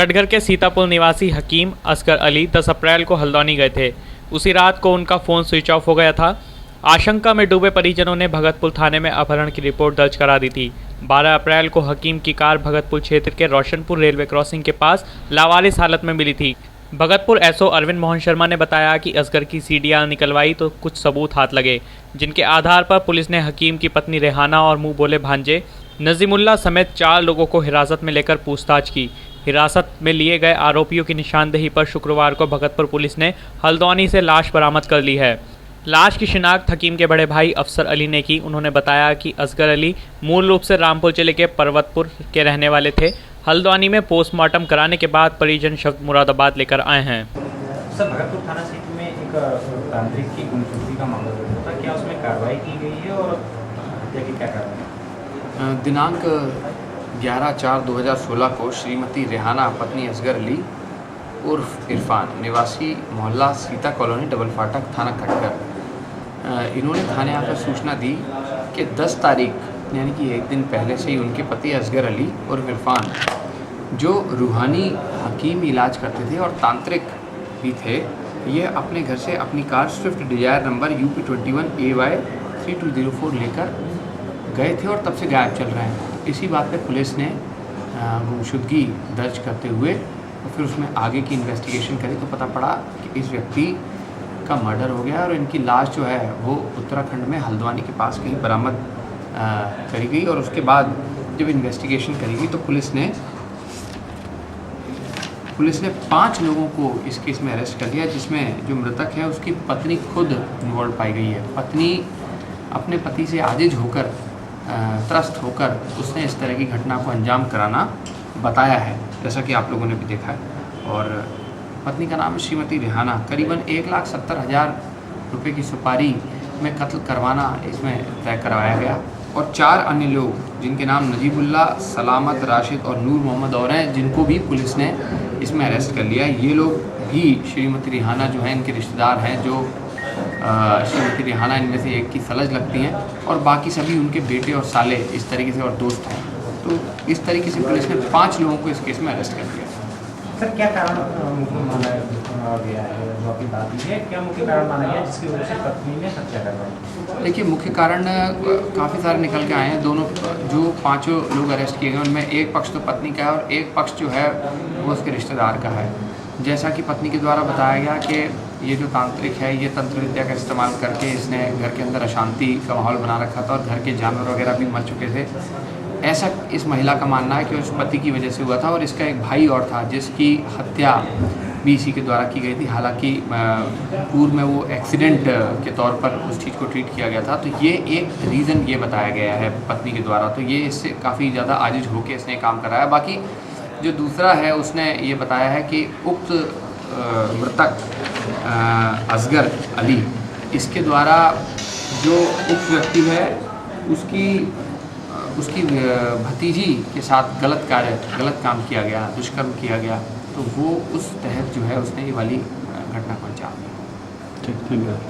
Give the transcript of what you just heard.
कटघर के सीतापुर निवासी हकीम असगर अली 10 अप्रैल को हल्द्वानी गए थे। उसी रात को उनका फ़ोन स्विच ऑफ हो गया था। आशंका में डूबे परिजनों ने भगतपुर थाने में अपहरण की रिपोर्ट दर्ज करा दी थी। 12 अप्रैल को हकीम की कार भगतपुर क्षेत्र के रोशनपुर रेलवे क्रॉसिंग के पास लावारिस हालत में मिली थी। भगतपुर एसओ अरविंद मोहन शर्मा ने बताया कि असगर की सीडीआर निकलवाई तो कुछ सबूत हाथ लगे, जिनके आधार पर पुलिस ने हकीम की पत्नी रेहाना और मुंह बोले भांजे नजीमुल्ला समेत 4 लोगों को हिरासत में लेकर पूछताछ की। हिरासत में लिए गए आरोपियों की निशानदेही पर शुक्रवार को भगतपुर पुलिस ने हल्द्वानी से लाश बरामद कर ली है। लाश की शिनाख्त हकीम के बड़े भाई अफसर अली ने की। उन्होंने बताया कि असगर अली मूल रूप से रामपुर जिले के पर्वतपुर के रहने वाले थे। हल्द्वानी में पोस्टमार्टम कराने के बाद परिजन शव मुरादाबाद लेकर आए हैं। सर, भगतपुर थाना क्षेत्र में एक तांत्रिक की गुमशुदगी का मामला दर्ज था, क्या उसमें कार्रवाई की गई है और हत्या की क्या कार्रवाई? दिनांक 11/4/2016 को श्रीमती रेहाना पत्नी असगर अली उर्फ इरफान निवासी मोहल्ला सीता कॉलोनी डबल फाटक थाना कटघर, इन्होंने थाने आकर सूचना दी कि 10 तारीख यानी कि एक दिन पहले से ही उनके पति असगर अली और इरफान जो रूहानी हकीम इलाज करते थे और तांत्रिक भी थे, ये अपने घर से अपनी car Swift Dzire number UP21AY 3204 लेकर गए थे और तब से गायब चल रहे हैं। इसी बात पे पुलिस ने गुमशुदगी दर्ज करते हुए और फिर उसमें आगे की इन्वेस्टिगेशन करी तो पता पड़ा कि इस व्यक्ति का मर्डर हो गया और इनकी लाश जो है वो उत्तराखंड में हल्द्वानी के पास कहीं बरामद करी गई। और उसके बाद जब इन्वेस्टिगेशन करी गई तो पुलिस ने 5 लोगों को इस केस में अरेस्ट कर लिया, जिसमें जो मृतक है उसकी पत्नी खुद इन्वॉल्व पाई गई है। पत्नी अपने पति से आजिज होकर त्रस्त होकर उसने इस तरह की घटना को अंजाम कराना बताया है, जैसा कि आप लोगों ने भी देखा है। और पत्नी का नाम है श्रीमती रेहाना। करीबन 1,70,000 रुपये की सुपारी में कत्ल करवाना इसमें तय करवाया गया। और 4 अन्य लोग जिनके नाम नजीबुल्ला, सलामत, राशिद और नूर मोहम्मद और हैं, जिनको भी पुलिस ने इसमें अरेस्ट कर लिया। ये लोग भी श्रीमती रेहाना जो है इनके रिश्तेदार हैं, जो श्रीमती रेहाना इनमें से एक की सलज लगती हैं और बाकी सभी उनके बेटे और साले इस तरीके से और दोस्त हैं। तो इस तरीके से पुलिस ने 5 लोगों को इस केस में अरेस्ट कर लिया। सर, क्या कारण मुख्य माना गया है? जो आपकी दादी है, क्या मुख्य कारण माना गया जिसकी वजह से पत्नी ने हत्या करवाई? देखिए, मुख्य कारण काफ़ी सारे निकल के आए हैं। दोनों जो 5 लोग अरेस्ट किए गए उनमें एक पक्ष तो पत्नी का है और एक पक्ष जो है वो उसके रिश्तेदार का है। जैसा कि पत्नी के द्वारा बताया गया कि ये जो तांत्रिक है ये तंत्र विद्या का इस्तेमाल करके इसने घर के अंदर अशांति का माहौल बना रखा था और घर के जानवर वगैरह भी मर चुके थे। ऐसा इस महिला का मानना है कि उस पति की वजह से हुआ था। और इसका एक भाई और था जिसकी हत्या भी इसी के द्वारा की गई थी। हालांकि पूर्व में वो एक्सीडेंट के तौर पर उस चीज़ को ट्रीट किया गया था। तो ये एक रीज़न ये बताया गया है पत्नी के द्वारा। तो ये इससे काफ़ी ज़्यादा आजिज होकर इसने काम कराया। बाकी जो दूसरा है उसने ये बताया है कि उक्त मृतक असगर अली, इसके द्वारा जो उक्त व्यक्ति है उसकी भतीजी के साथ गलत काम किया गया, दुष्कर्म किया गया। तो वो उस तहत जो है उसने ये वाली घटना को अंजाम दिया। ठीक, धन्यवाद।